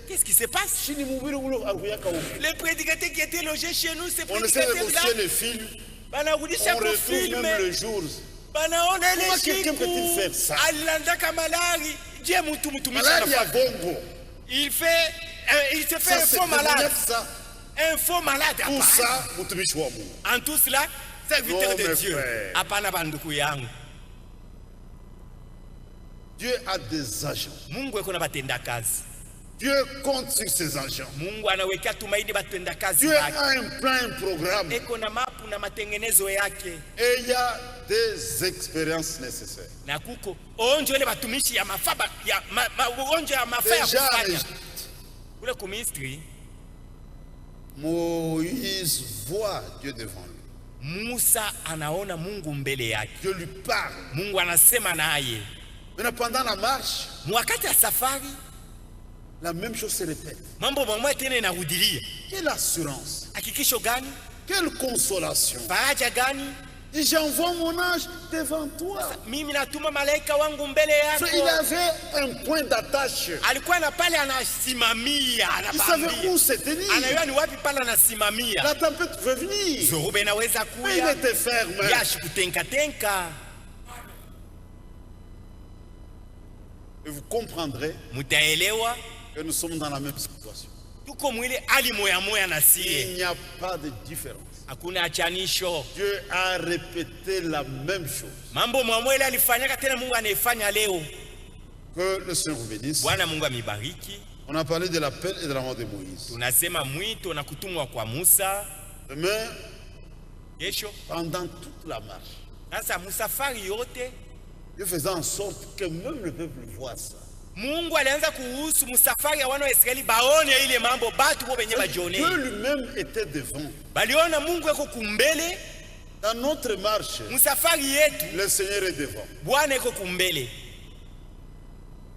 Qu'est-ce qui se passe? Les prédicateurs qui étaient logés chez nous, ces prédicateurs-là, les films. On retrouve même le jour. Comment quelqu'un peut-il faire ça? Il se fait un faux malade. Un faux malade. Tout ça, en tout cela, serviteur de Dieu. Dieu a des agents. Mungu eko na batenda kazi. Dieu compte sur ses agents. Mungu anaweka tumaini batenda kazi. Dieu a un plan, un programme. Eko na mapu na matengenezo yake. Et il y a des expériences nécessaires. Na kuko onjo ile batumishi ya mafaba ya onjo ya mafa ya kufanya. Kule ku Misri, Moïse voit Dieu devant lui. Musa anaona Mungu mbele yake. Dieu lui parle. Mungu anasema naye. Mais pendant la marche, wakati ya safari, la même chose se répète. Mambo mamwe tena inarudilia. Quelle assurance? Hakikisho gani? Quelle consolation? Faraja gani? Et j'envoie mon ange devant toi. Mimi natuma malaika wangu mbele yako. Il avait un point d'attache. Alikuwa na pale anasimamia, anabambia. Il savait où se tenir. Anajua ni wapi pale anasimamia. La tempête veut venir. Zoruba inaweza kuja. Il était ferme. Yashi kutenka. Et vous comprendrez que nous sommes dans la même situation. Il n'y a pas de différence. Dieu a répété la même chose. Que le Seigneur vous bénisse. On a parlé de l'appel et de la mort de Moïse. Demain, pendant toute la marche, Dieu faisait en sorte que même le peuple voit ça. Mungu alianza kuhusu msafari ya wana wa Israeli baone ile mambo batu bo benye bajione. Dieu lui-même était devant. Baliona Mungu yako kumbele. Dans notre marche, msafari yetu, le Seigneur est devant. Bwana yako kumbele.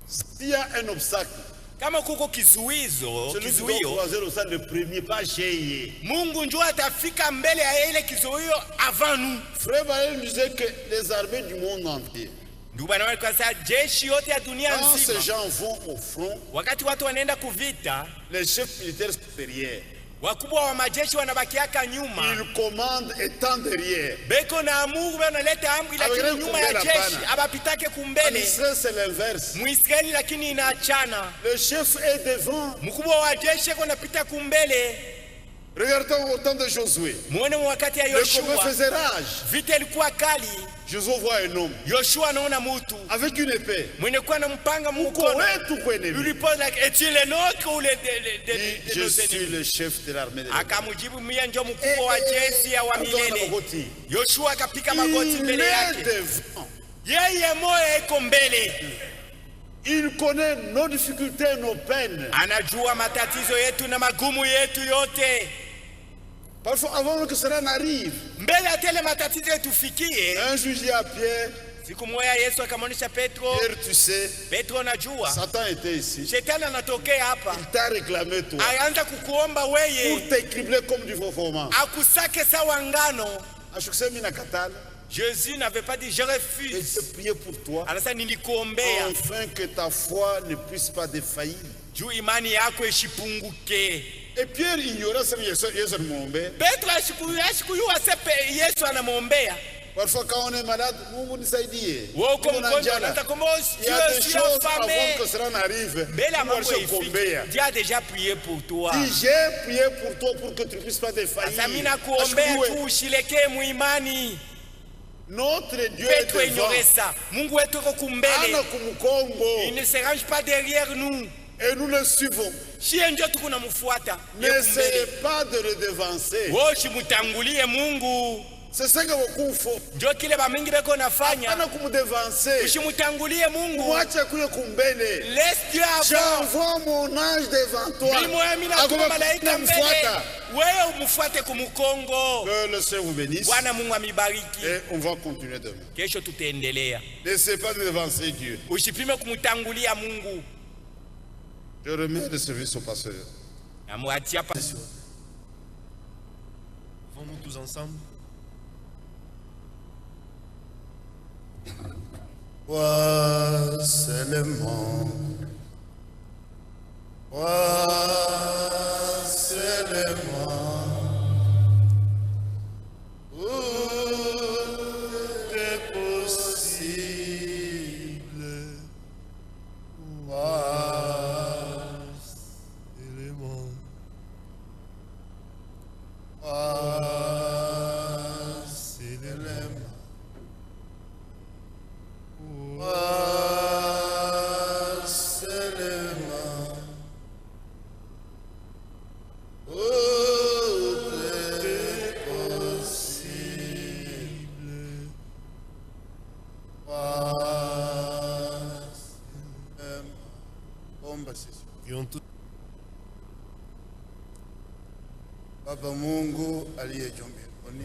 S'il y a un obstacle, kama kuko kizuizo, le premier pas chez Mungu njoo atafika mbele ya ile kizuio avant nous. Frère Baël disait que les armées du monde entier, quand ces gens vont au front, les chefs militaires sont derrière. Wakubwa wa majeshi wanabakiaka nyuma. Ils commandent étant derrière. Beko na amuru wanaleta amri lakini nyuma ya jeshi abapitake kumbele. Israël c'est l'inverse. Muisraeli lakini inaachana. Le chef est devant. Mkubwa wa jeshi anapita kumbele. Regardons au temps de Josué. Muone wakati ya Yoshua. Le combat faisait rage. Vita ilikuwa kali. Josué voit un homme. Yoshua anaona mtu avec une épée. Mwenye kuwa na mpanga mkono. Lui pose like, est-il le nôtre ou le de je suis le chef de l'armée de akamujibu mimi ndio mkubwa wa jeshi ya wa milele. Yoshua akapika magoti mbele yake. Yeye moyo iko mbele. Il connaît nos difficultés, nos peines. Anajua matatizo yetu na magumu yetu yote. Parfois avant que cela n'arrive, mbele atele matatizo yetufikie. Un jour dit à Pierre, siku moja Yesu akamwonyesha Petro, Pierre, tu sais, Petro najua Satan était ici. Shetani anatokea hapa. Il t'a réclamé toi. Ayaanza kukuomba weye. Pour t'écribler comme du faux froment. Akusake sawa ngano. Ashukisemi na katala. Jésus n'avait pas dit je refuse. Et je priais pour toi. Anasa nilikuombea. Afin que ta foi ne puisse pas défaillir. Juu imani yako ishipunguke. Et Pierre ignorait ce que Yesu anamwombea. Petro ashikuyua sepe Yesu anamwombea. Parfois quand on est malade, Mungu nisaidie. Woko mgonjwa unataka kombo il y a des choses avant que cela n'arrive. Bela mambo ifike. Dieu a déjà prié pour toi. Si j'ai prié pour toi pour que tu ne puisses pas défaillir. Sasa mimi nakuombea tu ushilekee muimani. Notre Dieu est devant. Mungu wetu yuko kumbele. Ana kumukongo. Il ne se range pas derrière nous. Et nous le suivons. N'essayez pas de le devancer. Mungu. C'est ce que beaucoup font. Ndio kile bamingi beko nafanya. Hapana kumdevancer. Usimutangulie Mungu. Mwache kule kumbele. Laisse Dieu avant. J'envoie mon ange devant toi. Mimi natuma malaika mbele. Wewe umfuate kumukongo. Que le Seigneur vous bénisse. Bwana Mungu amibariki. Et on va continuer demain. Kesho tutaendelea. N'essayez pas de devancer Dieu. Usipime kumutangulia Mungu. Je remets le service au pasteur. Amwatia pa. Vont-nous tous ensemble? Toi seulement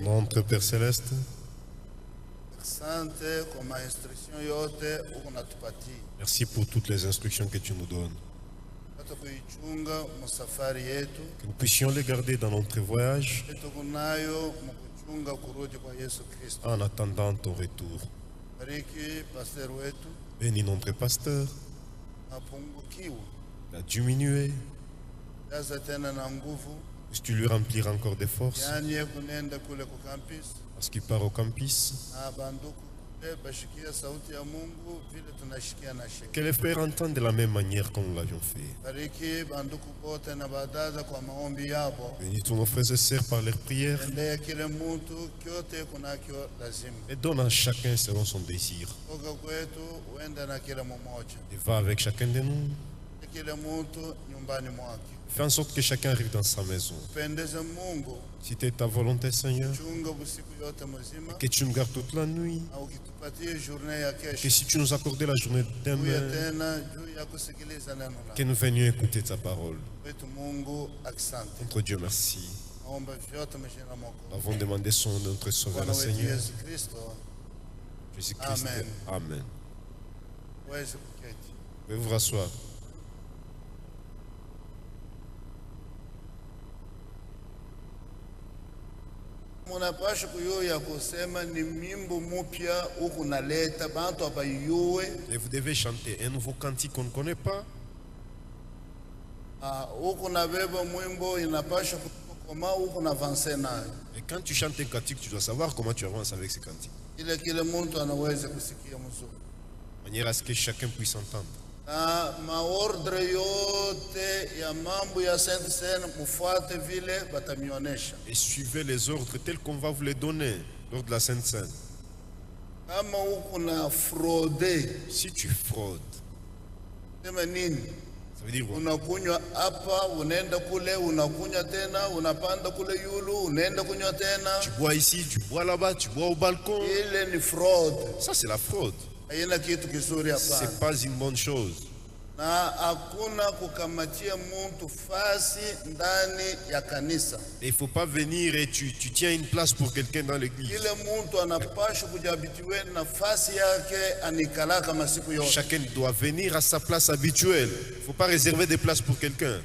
Notre Père Céleste, merci pour toutes les instructions que tu nous donnes. Que nous puissions les garder dans notre voyage en attendant ton retour. Bénis notre pasteur. Il a diminué. Puisses tu lui remplir encore des forces parce qu'il part au campus. Que les frères entendent de la même manière comme nous l'avions fait. Bénis tous nos frères et sœurs par leurs prières et donne à chacun selon son désir. Et va avec chacun de nous. Fais en sorte que chacun arrive dans sa maison. Si c'est ta volonté, Seigneur, que tu nous gardes toute la nuit, que si tu nous accordais la journée demain, que nous venions écouter ta parole. Notre Dieu, merci. Nous avons demandé son nom, notre Sauveur, le Seigneur. Jésus-Christ. Amen. Veuillez vous rasseoir. Et vous devez chanter un nouveau cantique qu'on ne connaît pas. Et quand tu chantes un cantique, tu dois savoir comment tu avances avec ce cantique. De manière à ce que chacun puisse entendre. Et suivez les ordres tels qu'on va vous les donner lors de la Sainte Seine. Si tu fraudes, ça veut dire tu bois ici, tu bois là-bas, tu bois au balcon. Ça c'est la fraude. C'est pas une bonne chose. Et il ne faut pas venir et tu tiens une place pour quelqu'un dans l'église. Chacun doit venir à sa place habituelle. Il ne faut pas réserver des places pour quelqu'un.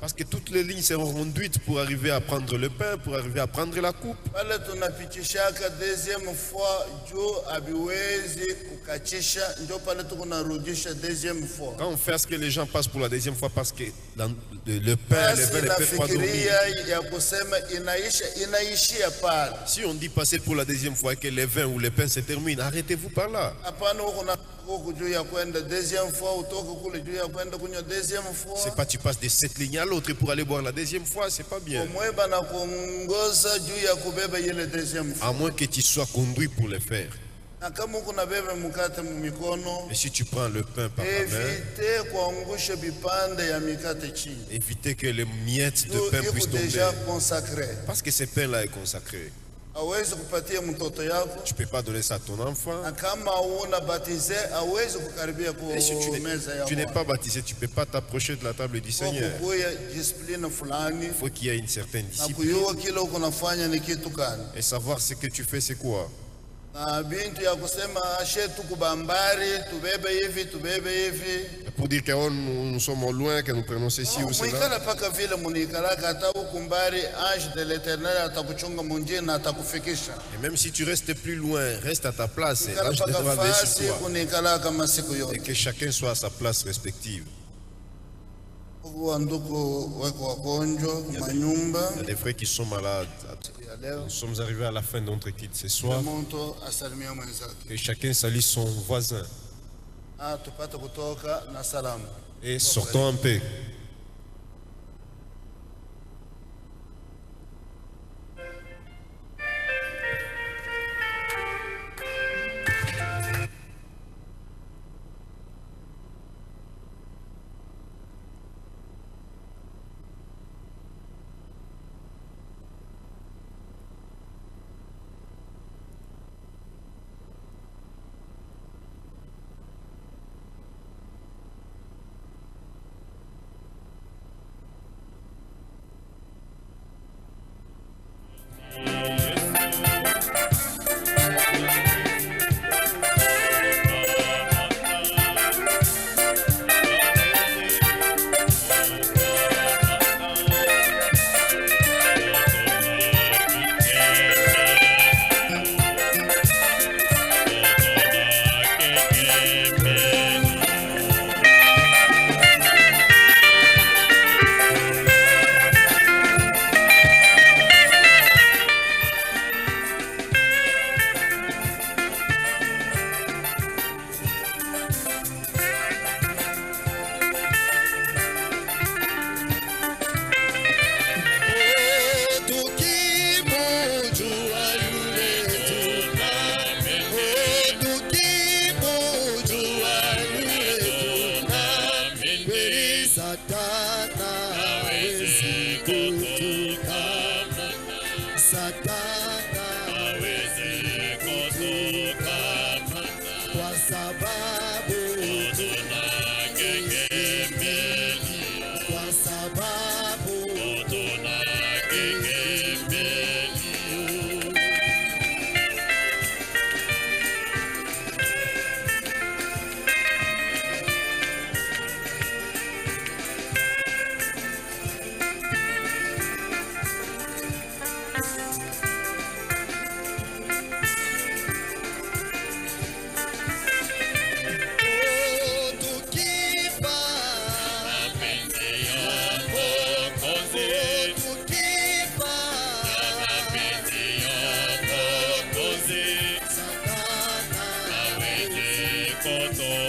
Parce que toutes les lignes seront conduites pour arriver à prendre le pain, pour arriver à prendre la coupe. Quand on fait à ce que les gens passent pour la deuxième fois parce que le pain, le vin ne peuvent pas dormir. Si on dit passer pour la deuxième fois et que le vin ou le pain se termine, arrêtez-vous par là. C'est pas tu passes de cette ligne à l'autre pour aller boire la deuxième fois, c'est pas bien. À moins que tu sois conduit pour le faire. Et si tu prends le pain par la main, évitez que les miettes de pain puissent tomber. Parce que ce pain-là est consacré. Tu ne peux pas donner ça à ton enfant. Et si tu n'es pas baptisé, tu ne peux pas t'approcher de la table du Seigneur. Il faut qu'il y ait une certaine discipline. Et savoir ce que tu fais, c'est quoi. Pour dire que nous sommes au loin, que nous prenons ceci ou cela. Et même si tu restes plus loin, reste à ta place. Et l'ange devra veiller sur toi. Et que chacun soit à sa place respective. Il y a des frères qui sont malades. Nous sommes arrivés à la fin de notre étude ce soir. Que chacun salue son voisin. Et sortons en paix. Koto